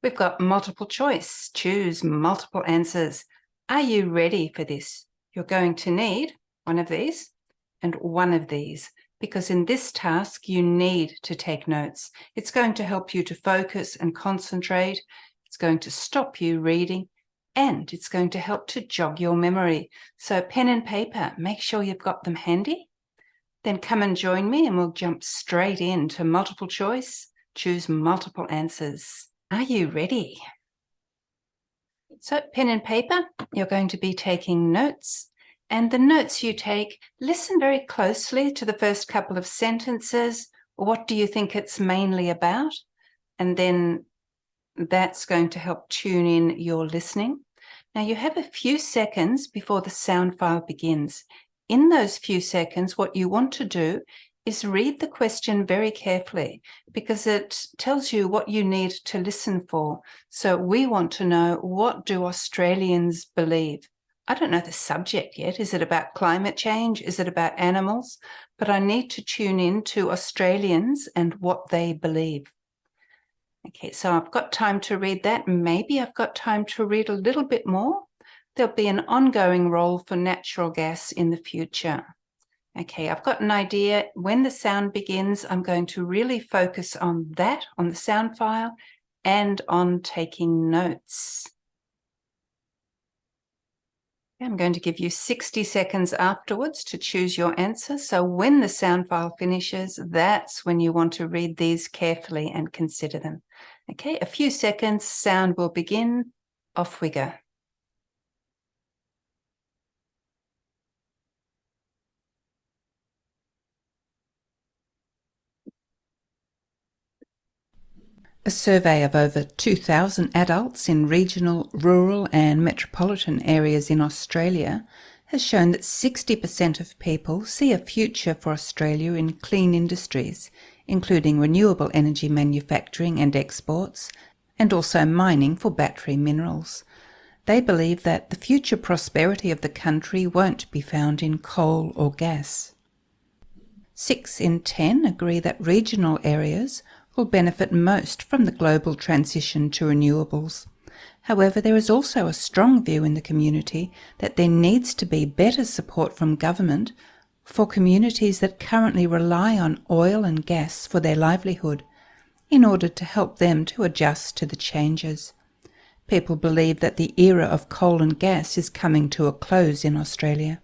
We've got multiple choice. Choose multiple answers. Are you ready for this? You're going to need one of these and one of these, because in this task, you need to take notes. It's going to help you to focus and concentrate. It's going to stop you reading, and it's going to help to jog your memory. So pen and paper, make sure you've got them handy. Then come and join me and we'll jump straight into multiple choice. Choose multiple answers. Are you ready? So pen and paper, you're going to be taking notes. And the notes you take, listen very closely to the first couple of sentences. What do you think it's mainly about? And then that's going to help tune in your listening. Now you have a few seconds before the sound file begins. In those few seconds, what you want to do is read the question very carefully, because it tells you what you need to listen for. So we want to know, what do Australians believe? I don't know the subject yet. Is it about climate change? Is it about animals? But I need to tune in to Australians and what they believe. Okay, so I've got time to read that. Maybe I've got time to read a little bit more. There'll be an ongoing role for natural gas in the future. Okay, I've got an idea. When the sound begins, I'm going to really focus on that, on the sound file, and on taking notes. I'm going to give you 60 seconds afterwards to choose your answer. So when the sound file finishes, that's when you want to read these carefully and consider them. Okay, a few seconds, sound will begin. Off we go. A survey of over 2,000 adults in regional, rural and metropolitan areas in Australia has shown that 60% of people see a future for Australia in clean industries, including renewable energy manufacturing and exports, and also mining for battery minerals. They believe that the future prosperity of the country won't be found in coal or gas. 6 in 10 agree that regional areas will benefit most from the global transition to renewables. However, there is also a strong view in the community that there needs to be better support from government for communities that currently rely on oil and gas for their livelihood, in order to help them to adjust to the changes. People believe that the era of coal and gas is coming to a close in Australia.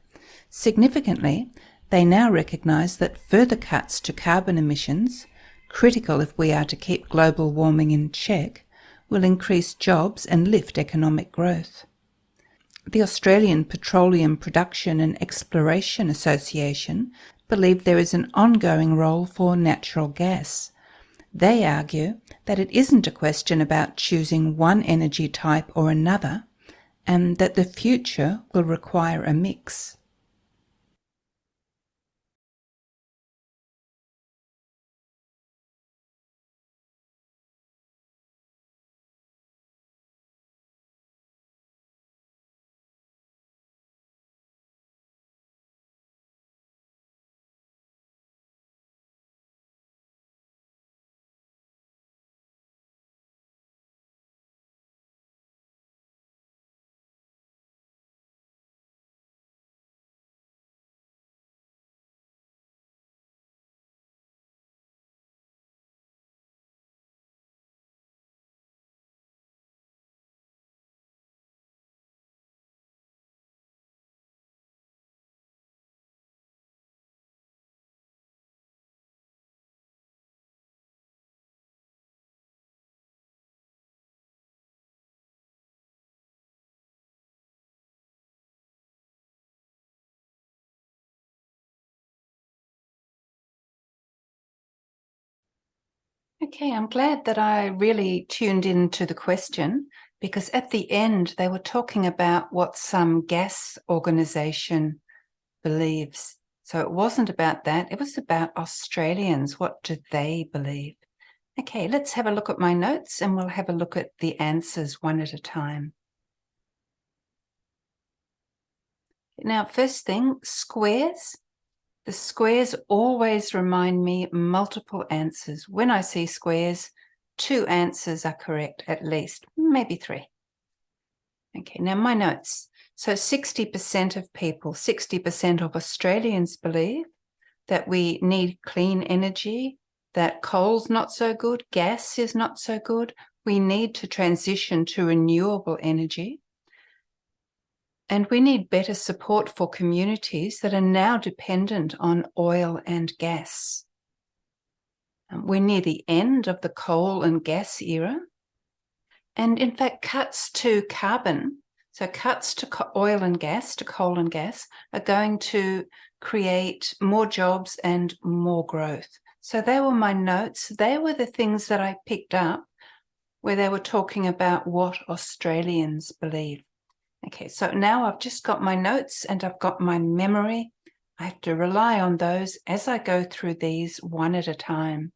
Significantly, they now recognise that further cuts to carbon emissions, critical if we are to keep global warming in check, will increase jobs and lift economic growth. The Australian Petroleum Production and Exploration Association believe there is an ongoing role for natural gas. They argue that it isn't a question about choosing one energy type or another, and that the future will require a mix. Okay, I'm glad that I really tuned into the question, because at the end they were talking about what some gas organisation believes. So it wasn't about that, it was about Australians. What do they believe? Okay, let's have a look at my notes and we'll have a look at the answers one at a time. Now, first thing, squares. The squares always remind me multiple answers. When I see squares, 2 answers are correct, at least, maybe 3. Okay, now my notes. So 60% of people, 60% of Australians believe that we need clean energy, that coal's not so good, gas is not so good. We need to transition to renewable energy. And we need better support for communities that are now dependent on oil and gas. We're near the end of the coal and gas era. And in fact, cuts to carbon, so cuts to oil and gas, to coal and gas, are going to create more jobs and more growth. So they were my notes. They were the things that I picked up where they were talking about what Australians believe. Okay, so now I've just got my notes and I've got my memory. I have to rely on those as I go through these one at a time.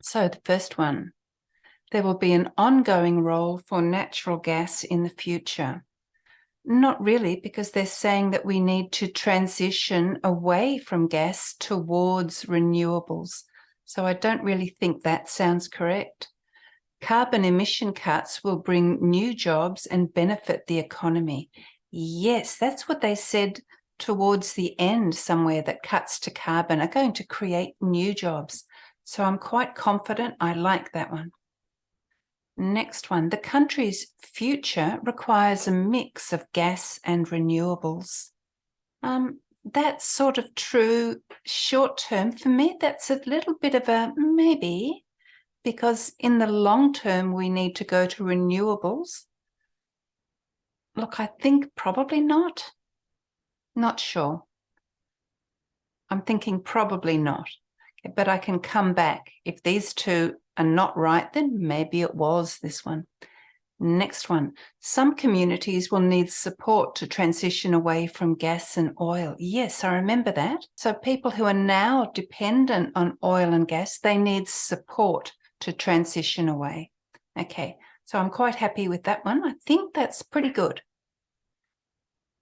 So the first one, there will be an ongoing role for natural gas in the future. Not really, because they're saying that we need to transition away from gas towards renewables. So I don't really think that sounds correct. Carbon emission cuts will bring new jobs and benefit the economy. Yes, that's what they said towards the end somewhere, that cuts to carbon are going to create new jobs. So I'm quite confident. I like that one. Next one, the country's future requires a mix of gas and renewables. That's sort of true short term. For me, that's a little bit of a maybe, because in the long term, we need to go to renewables. Look, I think probably not. Not sure. I'm thinking probably not. Okay, but I can come back. If these two are not right, then maybe it was this one. Next one. Some communities will need support to transition away from gas and oil. Yes, I remember that. So people who are now dependent on oil and gas, they need support to transition away. Okay, so I'm quite happy with that one. I think that's pretty good.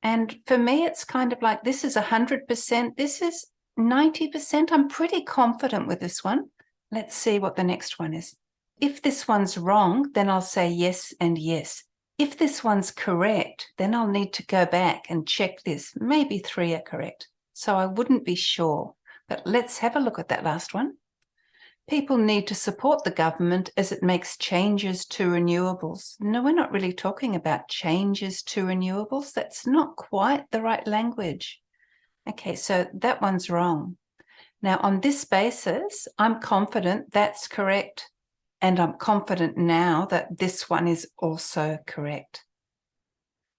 And for me, it's kind of like this is 100%, this is 90%. I'm pretty confident with this one. Let's see what the next one is. If this one's wrong, then I'll say yes and yes. If this one's correct, then I'll need to go back and check this. Maybe 3 are correct. So I wouldn't be sure. But let's have a look at that last one. People need to support the government as it makes changes to renewables. No, we're not really talking about changes to renewables. That's not quite the right language. Okay, so that one's wrong. Now, on this basis, I'm confident that's correct. And I'm confident now that this one is also correct.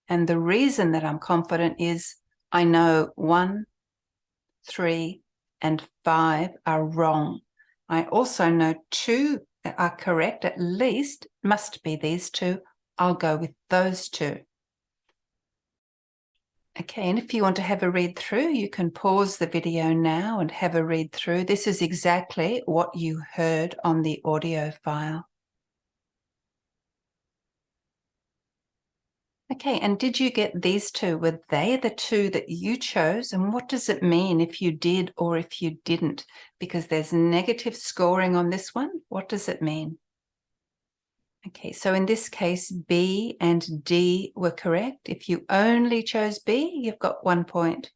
And the reason that I'm confident is I know 1, 3, and 5 are wrong. I also know 2 are correct, at least must be these 2. I'll go with those 2. Okay, and if you want to have a read through, you can pause the video now and have a read through. This is exactly what you heard on the audio file. Okay, and did you get these 2? Were they the 2 that you chose? And what does it mean if you did or if you didn't? Because there's negative scoring on this one. What does it mean? Okay, so in this case, B and D were correct. If you only chose B, you've got 1 point.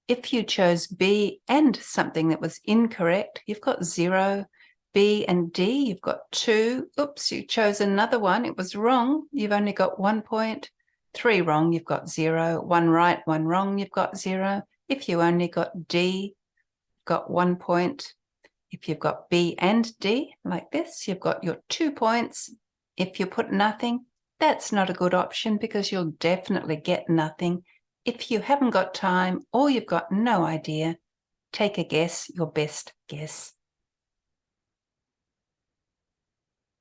If you chose B and something that was incorrect, you've got 0. B and D, you've got 2. Oops, you chose another one. It was wrong. You've only got 1 point. 3 wrong, you've got 0. 1 right, 1 wrong, you've got 0. If you only got D, you've got 1 point. If you've got B and D, like this, you've got your 2 points. If you put nothing, that's not a good option because you'll definitely get nothing. If you haven't got time or you've got no idea, take a guess, your best guess.